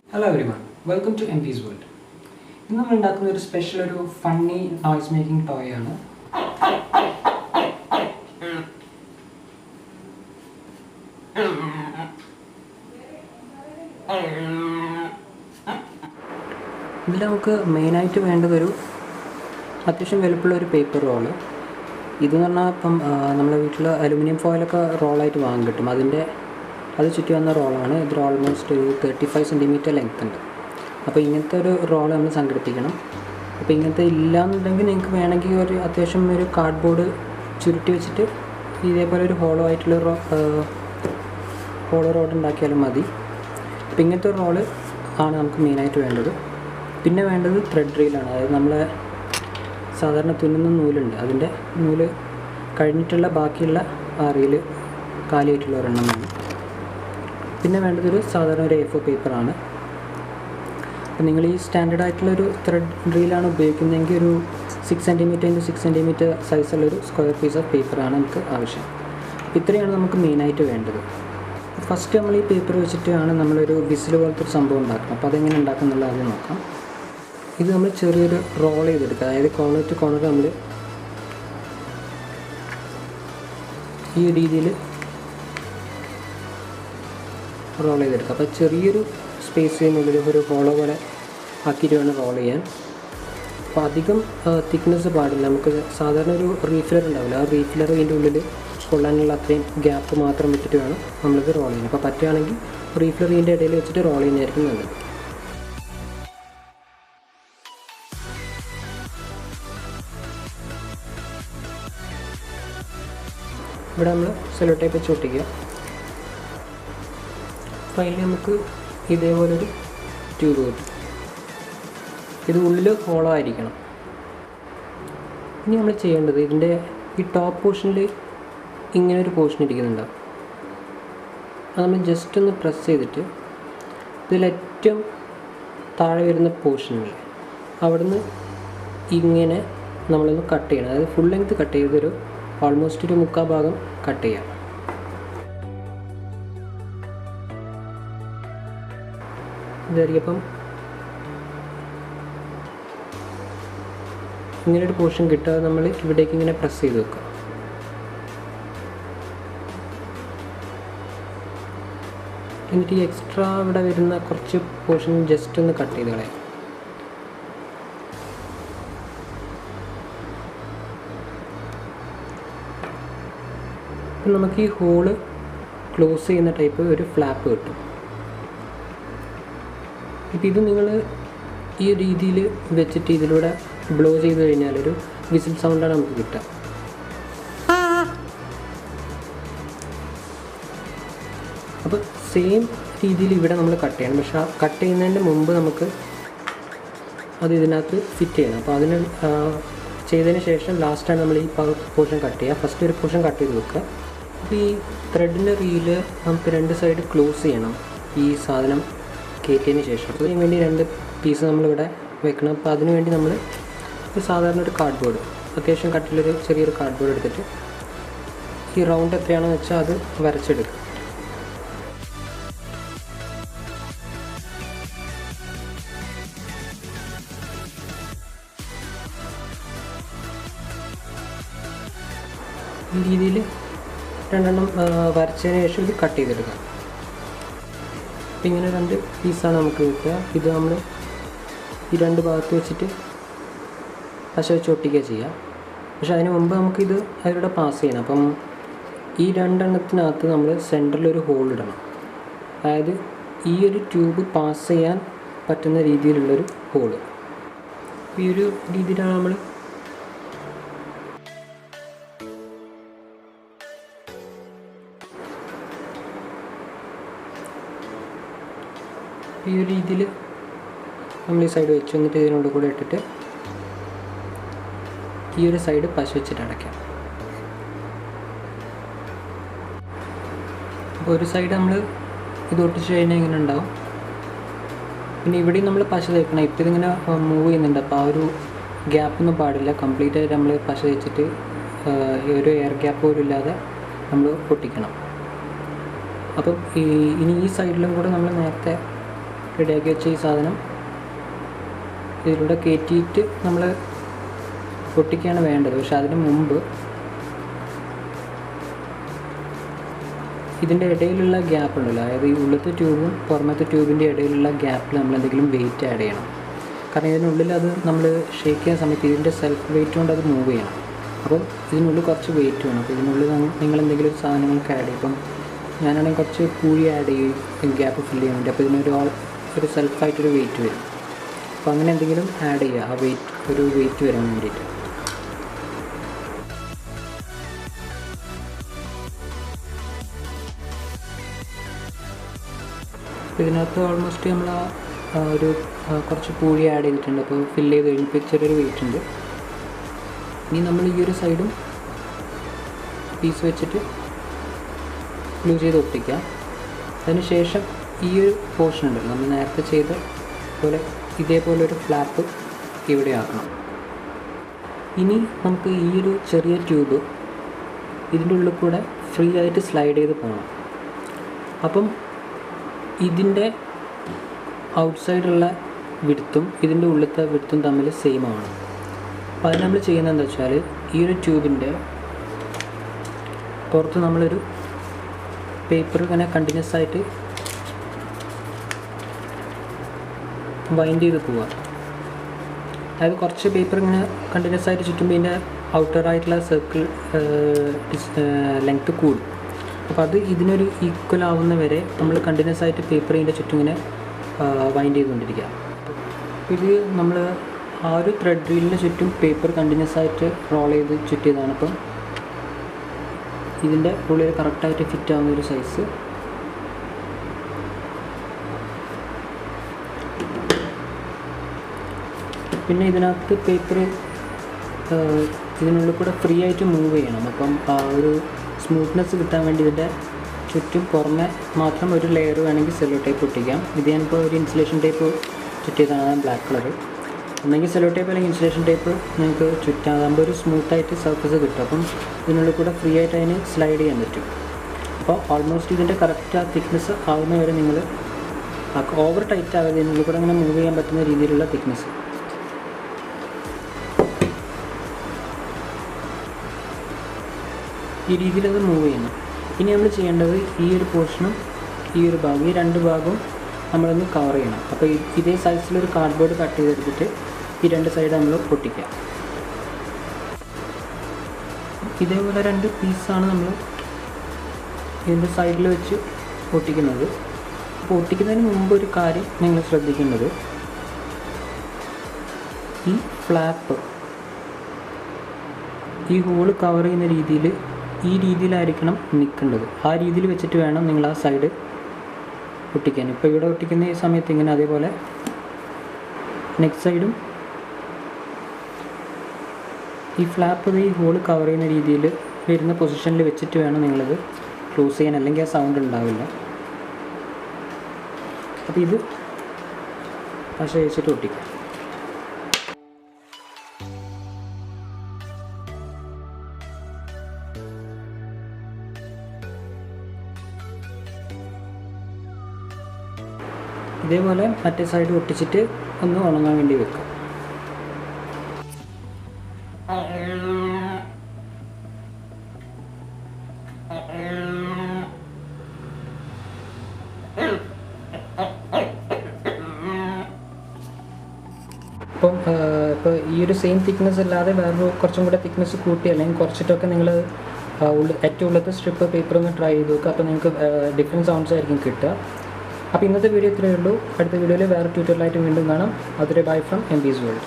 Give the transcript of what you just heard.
Hello everyone, welcome to MP's World. ഇന്ന് നമ്മൾ ഉണ്ടാക്കുന്ന ഒരു സ്പെഷ്യൽ ഒരു ഫണ്ണി നോയ്സ് മേക്കിംഗ് ടോയ് ആണ്. ഇതിൽ നമുക്ക് മെയിനായിട്ട് വേണ്ടതൊരു അത്യാവശ്യം വലുപ്പമുള്ള ഒരു പേപ്പർ റോള്. ഇതെന്ന് പറഞ്ഞാൽ ഇപ്പം നമ്മുടെ വീട്ടിൽ അലുമിനിയം ഫോയിലൊക്കെ റോളായിട്ട് വാങ്ങി കിട്ടും. അത് ചുറ്റി വന്ന റോളാണ്. ഇതിൽ ഓൾമോസ്റ്റ് ഒരു 35 സെൻറ്റിമീറ്റർ ലെങ്ത് ഉണ്ട്. അപ്പോൾ ഇങ്ങനത്തെ ഒരു റോൾ നമ്മൾ സംഘടിപ്പിക്കണം. അപ്പോൾ ഇങ്ങനത്തെ ഇല്ലയെന്നുണ്ടെങ്കിൽ നിങ്ങൾക്ക് വേണമെങ്കിൽ ഒരു അത്യാവശ്യം ഒരു കാർഡ്ബോർഡ് ചുരുട്ടി വെച്ചിട്ട് ഇതേപോലെ ഒരു ഹോളോ ആയിട്ടുള്ള ഹോളോ റോഡ് ഉണ്ടാക്കിയാലും മതി. അപ്പോൾ ഇങ്ങനത്തെ ഒരു റോള് ആണ് നമുക്ക് മെയിനായിട്ട് വേണ്ടത്. പിന്നെ വേണ്ടത് ത്രെഡ് റീലാണ്. അതായത് നമ്മളെ സാധാരണ തുന്നുന്ന നൂലുണ്ട്, അതിൻ്റെ നൂല് കഴിഞ്ഞിട്ടുള്ള ബാക്കിയുള്ള ആ റീല് കാലിയായിട്ടുള്ള ഒരെണ്ണം വേണം. പിന്നെ വേണ്ടതൊരു സാധാരണ ഒരു A4 പേപ്പറാണ്. അപ്പോൾ നിങ്ങൾ ഈ സ്റ്റാൻഡേർഡ് ആയിട്ടുള്ളൊരു ത്രെഡ് റീലാണ് ഉപയോഗിക്കുന്നതെങ്കിൽ ഒരു 6 സെൻറ്റിമീറ്റർ x 6 സെൻറ്റിമീറ്റർ സൈസുള്ളൊരു സ്ക്വയർ പീസ് ഓഫ് പേപ്പറാണ് നമുക്ക് ആവശ്യം. അപ്പോൾ ഇത്രയാണ് നമുക്ക് മെയിനായിട്ട് വേണ്ടത്. ഫസ്റ്റ് നമ്മൾ ഈ പേപ്പർ വെച്ചിട്ടാണ് നമ്മളൊരു വിസിൽ പോലത്തെ ഒരു സംഭവം ഉണ്ടാക്കുന്നത്. അപ്പോൾ അതെങ്ങനെ ഉണ്ടാക്കുന്നുള്ള ആദ്യം നോക്കാം. ഇത് നമ്മൾ ചെറിയൊരു റോൾ ചെയ്തെടുക്കുക. അതായത് കോർണർ ടു കോർണർ നമ്മൾ ഈ രീതിയിൽ റോൾ ചെയ്തെടുക്കുക. അപ്പോൾ ചെറിയൊരു സ്പേസിനുള്ളിൽ ഒരു ഹോളോ പോലെ ആക്കിയിട്ട് വേണം റോൾ ചെയ്യാൻ. അപ്പോൾ അധികം തിക്നെസ് പാടില്ല. നമുക്ക് സാധാരണ ഒരു റീഫിലർ ഉണ്ടാവില്ല, ആ റീഫിലർ ഇതിൻ്റെ ഉള്ളിൽ കൊള്ളാനുള്ള അത്രയും ഗ്യാപ്പ് മാത്രം വിട്ടിട്ട് വേണം നമ്മളിത് റോൾ ചെയ്യാൻ. അപ്പോൾ പറ്റുകയാണെങ്കിൽ റീഫിലർ ഇതിൻ്റെ ഇടയിൽ വെച്ചിട്ട് റോൾ ചെയ്യുന്നതായിരിക്കും നല്ലത്. ഇവിടെ നമ്മൾ സെല്ലോ ടേപ്പ് വെച്ച് ഒട്ടിക്കുക. അപ്പോൾ അതിൽ നമുക്ക് ഇതേപോലൊരു ട്യൂബ് കിട്ടും. ഇത് ഉള്ളിൽ ഹോളോ ആയിരിക്കണം. ഇനി നമ്മൾ ചെയ്യേണ്ടത് ഇതിൻ്റെ ഈ ടോപ്പ് പോർഷനിൽ ഇങ്ങനൊരു പോർഷൻ ഇരിക്കുന്നുണ്ടാവും. അത് നമ്മൾ ജസ്റ്റ് ഒന്ന് പ്രസ് ചെയ്തിട്ട് ഇതിലേറ്റവും താഴെ വരുന്ന പോർഷനിൽ അവിടുന്ന് ഇങ്ങനെ നമ്മളൊന്ന് കട്ട് ചെയ്യണം. അതായത് ഫുൾ ലെങ്ത് കട്ട് ചെയ്തൊരു ഓൾമോസ്റ്റ് ഒരു 3/4 ഭാഗം കട്ട് ചെയ്യാം. ഇതായിരിക്കും ഇങ്ങനൊരു പോർഷൻ കിട്ടാതെ നമ്മൾ ഇവിടേക്ക് ഇങ്ങനെ പ്രസ് ചെയ്ത് വെക്കുക. എന്നിട്ട് ഈ എക്സ്ട്രാ ഇവിടെ വരുന്ന കുറച്ച് പോർഷൻ ജസ്റ്റ് ഒന്ന് കട്ട് ചെയ്ത് കളയാം. അപ്പം നമുക്ക് ഈ ഹോള് ക്ലോസ് ചെയ്യുന്ന ടൈപ്പ് ഒരു ഫ്ലാപ്പ് കിട്ടും. ഇപ്പം ഇത് നിങ്ങൾ ഈ രീതിയിൽ വെച്ചിട്ട് ഇതിലൂടെ ബ്ലോ ചെയ്ത് കഴിഞ്ഞാൽ ഒരു വിസിൽ സൗണ്ടാണ് നമുക്ക് കിട്ടുക. അപ്പോൾ സെയിം രീതിയിൽ ഇവിടെ നമ്മൾ കട്ട് ചെയ്യണം. പക്ഷേ ആ കട്ട് ചെയ്യുന്നതിൻ്റെ മുമ്പ് നമുക്ക് അത് ഇതിനകത്ത് ഫിറ്റ് ചെയ്യണം. അപ്പോൾ അതിന് ചെയ്തതിന് ശേഷം ലാസ്റ്റാണ് നമ്മൾ ഈ പോർഷൻ കട്ട് ചെയ്യുക. ഫസ്റ്റ് ഒരു പോർഷൻ കട്ട് ചെയ്ത് വെക്കുക. അപ്പോൾ ഈ ത്രെഡിൻ്റെ റീല് നമുക്ക് 2 സൈഡ് ക്ലോസ് ചെയ്യണം ഈ സാധനം കയറ്റിയതിന് ശേഷം. അതിന് വേണ്ടി 2 പീസ് നമ്മളിവിടെ വെക്കണം. അപ്പോൾ അതിന് വേണ്ടി നമ്മൾ സാധാരണ ഒരു കാർഡ്ബോർഡ്, അത്യാവശ്യം കട്ടിലൊരു ചെറിയൊരു കാർഡ്ബോർഡ് എടുത്തിട്ട് ഈ റൗണ്ട് എത്രയാണെന്ന് വെച്ചാൽ അത് വരച്ചെടുക്കുക. ഈ രീതിയിൽ 2 വരച്ചതിന് ശേഷം ഇത് കട്ട് ചെയ്തെടുക്കാം. അപ്പം ഇങ്ങനെ 2 പീസാണ് നമുക്ക് കിട്ടുക. ഇത് നമ്മൾ ഈ 2 ഭാഗത്ത് വെച്ചിട്ട് പശ വെച്ച് ഒട്ടിക്കുക ചെയ്യുക. പക്ഷെ അതിന് മുമ്പ് നമുക്കിത് അതിലൂടെ പാസ് ചെയ്യണം. അപ്പം ഈ 2 എണ്ണത്തിനകത്ത് നമ്മൾ സെൻറ്ററിലൊരു ഹോൾ ഇടണം. അതായത് ഈ ഒരു ട്യൂബ് പാസ് ചെയ്യാൻ പറ്റുന്ന രീതിയിലുള്ളൊരു ഹോള്. ഈ ഒരു രീതിയിലാണ് നമ്മൾ ഈ ഒരു രീതിയിൽ നമ്മൾ ഈ സൈഡ് വെച്ച് വന്നിട്ട് ഇതിനോട് കൂടെ ഇട്ടിട്ട് ഈ ഒരു സൈഡ് പശ വെച്ചിട്ട് അടയ്ക്കാം. അപ്പോൾ ഒരു സൈഡ് നമ്മൾ ഇത് ഒട്ടിച്ച് കഴിഞ്ഞാൽ ഇങ്ങനെ ഉണ്ടാവും. പിന്നെ ഇവിടെയും നമ്മൾ പശ തേക്കണം. ഇപ്പോൾ ഇതിങ്ങനെ മൂവ് ചെയ്യുന്നുണ്ട്. അപ്പോൾ ആ ഒരു ഗ്യാപ്പൊന്നും പാടില്ല. കംപ്ലീറ്റ് ആയിട്ട് നമ്മൾ പശ വെച്ചിട്ട് ഒരു എയർ ഗ്യാപ്പ് പോലും ഇല്ലാതെ നമ്മൾ ഒട്ടിക്കണം. അപ്പം ഇനി ഈ സൈഡിലും കൂടെ നമ്മൾ നേരത്തെ റെഡിയാക്കി വെച്ച ഈ സാധനം ഇതിലൂടെ കയറ്റിയിട്ട് നമ്മൾ പൊട്ടിക്കുകയാണ് വേണ്ടത്. പക്ഷെ അതിന് മുമ്പ് ഇതിൻ്റെ ഇടയിലുള്ള ഗ്യാപ്പ് ഉണ്ടല്ലോ, അതായത് ഈ ഉള്ളത്തെ ട്യൂബും പുറമത്തെ ട്യൂബിൻ്റെ ഇടയിലുള്ള ഗ്യാപ്പിൽ നമ്മൾ എന്തെങ്കിലും വെയിറ്റ് ആഡ് ചെയ്യണം. കാരണം ഇതിനുള്ളിൽ അത് നമ്മൾ ഷേക്ക് ചെയ്യുന്ന സമയത്ത് ഇതിൻ്റെ സെൽഫ് വെയിറ്റ് കൊണ്ട് അത് മൂവ് ചെയ്യണം. അപ്പം ഇതിനുള്ളിൽ കുറച്ച് വെയിറ്റ് വേണം. അപ്പോൾ ഇതിനുള്ളിൽ നിങ്ങൾ എന്തെങ്കിലും ഒരു സാധനങ്ങൾക്ക് ആഡ് ചെയ്യും. ഇപ്പം ഞാനാണെങ്കിൽ കുറച്ച് പൂഴി ആഡ് ചെയ്യും ഗ്യാപ്പ് ഫില്ല് ചെയ്യാൻ വേണ്ടി. അപ്പോൾ ഇതിനൊരു സെൽഫായിട്ടൊരു വെയിറ്റ് വരും. അപ്പോൾ അങ്ങനെ എന്തെങ്കിലും ആഡ് ചെയ്യുക, ആ വെയിറ്റ് വരാൻ വേണ്ടിയിട്ട്. ഇതിനകത്ത് ഓൾമോസ്റ്റ് നമ്മൾ കുറച്ച് പൂഴി ആഡ് ചെയ്തിട്ടുണ്ട്. അപ്പോൾ ഫില്ല് ചെയ്ത് കഴിഞ്ഞപ്പോൾ ചെറിയൊരു വെയിറ്റ് ഉണ്ട്. ഇനി നമ്മൾ ഈ ഒരു സൈഡും പീസ് വെച്ചിട്ട് ഗ്ലൂ ചെയ്ത് ഒട്ടിക്കാം. അതിന് ശേഷം ഈ ഒരു പോർഷൻ ഉണ്ടല്ലോ, നമ്മൾ നേരത്തെ ചെയ്ത പോലെ ഇതേപോലെ ഒരു ഫ്ലാപ്പ് ഇവിടെ ആക്കണം. ഇനി നമുക്ക് ഈ ഒരു ചെറിയ ട്യൂബ് ഇതിൻ്റെ ഉള്ളിൽ കൂടെ ഫ്രീ ആയിട്ട് സ്ലൈഡ് ചെയ്ത് പോകണം. അപ്പം ഇതിൻ്റെ ഔട്ട്സൈഡുള്ള വിഡ്ത്തും ഇതിൻ്റെ ഉള്ളിലത്തെ വിഡ്ത്തും തമ്മിൽ സെയിം ആണ്. അപ്പോൾ അത് നമ്മൾ ചെയ്യുന്നത് എന്താ വെച്ചാൽ, ഈ ഒരു ട്യൂബിൻ്റെ പുറത്ത് നമ്മളൊരു പേപ്പർ ഇങ്ങനെ കണ്ടിന്യൂസ് ആയിട്ട് വൈൻഡ് ചെയ്ത് പോവുക. അതായത് കുറച്ച് പേപ്പർ ഇങ്ങനെ കണ്ടിന്യൂസ് ആയിട്ട് ചുറ്റുമ്പോൾ ഇതിൻ്റെ ഔട്ടറായിട്ടുള്ള സർക്കിൾ ലെങ്ത്ത് കൂടും. അപ്പോൾ അത് ഇതിനൊരു ഈക്വൽ ആവുന്ന വരെ നമ്മൾ കണ്ടിന്യൂസ് ആയിട്ട് പേപ്പർ ഇതിൻ്റെ ചുറ്റും ഇങ്ങനെ വൈൻഡ് ചെയ്തുകൊണ്ടിരിക്കുക. ഇത് നമ്മൾ ആ ഒരു ത്രെഡ് റീലിന് ചുറ്റും പേപ്പർ കണ്ടിന്യൂസ് ആയിട്ട് റോൾ ചെയ്ത് ചുറ്റിയതാണ്. അപ്പം ഇതിൻ്റെ ഉള്ളിൽ കറക്റ്റായിട്ട് ഫിറ്റ് ആവുന്ന ഒരു സൈസ്. പിന്നെ ഇതിനകത്ത് പേപ്പർ ഇതിനുള്ളിൽ കൂടെ ഫ്രീ ആയിട്ട് മൂവ് ചെയ്യണം. അപ്പം ആ ഒരു സ്മൂത്ത്നെസ് കിട്ടാൻ വേണ്ടി ഇതിൻ്റെ ചുറ്റും പുറമെ മാത്രം ഒരു ലെയർ വേണമെങ്കിൽ സെല്ലോ ടേപ്പ് ഒട്ടിക്കാം. ഇത് ഞാനിപ്പോൾ ഒരു ഇൻസുലേഷൻ ടേപ്പ് ചുറ്റിയതാണ്, ബ്ലാക്ക് കളർ. ഒന്നെങ്കിൽ സെല്ലോ ടേപ്പ് അല്ലെങ്കിൽ ഇൻസുലേഷൻ ടേപ്പ് നിങ്ങൾക്ക് ചുറ്റാം. അതാകുമ്പോൾ ഒരു സ്മൂത്തായിട്ട് സർഫസ് കിട്ടും. അപ്പം ഇതിനുള്ളിൽ കൂടെ ഫ്രീ ആയിട്ട് അതിന് സ്ലൈഡ് ചെയ്യാൻ പറ്റും. അപ്പോൾ ഓൾമോസ്റ്റ് ഇതിൻ്റെ കറക്റ്റ് ആ തിക്നെസ് ആവുന്ന വരെ നിങ്ങൾ ഓവർ ടൈറ്റ് ആകാതെ ഇതിനുള്ളിൽ കൂടെ അങ്ങനെ മൂവ് ചെയ്യാൻ പറ്റുന്ന രീതിയിലുള്ള തിക്നെസ്. ഈ രീതിയിൽ അത് മൂവ് ചെയ്യണം. ഇനി നമ്മൾ ചെയ്യേണ്ടത് ഈ ഒരു പോർഷനും ഈ ഒരു ഭാഗം, ഈ രണ്ട് ഭാഗവും നമ്മളൊന്ന് കവർ ചെയ്യണം. അപ്പോൾ ഇതേ സൈസിലൊരു കാർഡ്ബോർഡ് കട്ട് ചെയ്തെടുത്തിട്ട് ഈ രണ്ട് സൈഡ് നമ്മൾ പൊട്ടിക്കുക. ഇതേപോലെ രണ്ട് പീസാണ് നമ്മൾ ഇതിൻ്റെ സൈഡിൽ വെച്ച് ഒട്ടിക്കുന്നത്. അപ്പോൾ ഒട്ടിക്കുന്നതിന് മുമ്പ് ഒരു കാര്യം നിങ്ങൾ ശ്രദ്ധിക്കേണ്ടത്, ഈ ഫ്ലാപ്പ് ഈ ഹോള് കവർ ചെയ്യുന്ന രീതിയിൽ ഈ രീതിയിലായിരിക്കണം നിൽക്കേണ്ടത്. ആ രീതിയിൽ വെച്ചിട്ട് വേണം നിങ്ങൾ ആ സൈഡ് ഒട്ടിക്കാൻ. ഇപ്പോൾ ഇവിടെ ഒട്ടിക്കുന്ന ഈ സമയത്ത് ഇങ്ങനെ, അതേപോലെ നെക്സ്റ്റ് സൈഡും ഈ ഫ്ലാപ്പ് ഈ ഹോള് കവർ ചെയ്യുന്ന രീതിയിൽ വരുന്ന പൊസിഷനിൽ വെച്ചിട്ട് വേണം നിങ്ങളത് ക്ലോസ് ചെയ്യാൻ, അല്ലെങ്കിൽ ആ സൗണ്ട് ഉണ്ടാവില്ല. അപ്പോൾ ഇത് പശ വെച്ചിട്ട് ഒട്ടിക്കാം. ഇതേപോലെ മറ്റേ സൈഡ് ഒട്ടിച്ചിട്ട് ഒന്ന് ഉണങ്ങാൻ വേണ്ടി വെക്കാം. ഇപ്പോൾ ഈ ഒരു സെയിം തിക്നെസ് അല്ലാതെ വേറൊരു കുറച്ചും കൂടെ തിക്നെസ് കൂട്ടി അല്ലെങ്കിൽ കുറച്ചിട്ടൊക്കെ നിങ്ങൾ ഏറ്റവും ഉള്ളത്തെ സ്ട്രിപ്പ് പേപ്പർ ഒന്ന് ട്രൈ ചെയ്ത് നോക്കുക. അപ്പോൾ നിങ്ങൾക്ക് ഡിഫറെൻറ്റ് സൗണ്ട്സ് ആയിരിക്കും കിട്ടുക. അപ്പോൾ ഇന്നത്തെ വീഡിയോ ഇത്രയേ ഉള്ളൂ. അടുത്ത വീഡിയോയിൽ വേറെ ട്യൂട്ടോറിയലായിട്ട് വീണ്ടും കാണാം. അതുവരെ ബൈ ഫ്രം MB's World.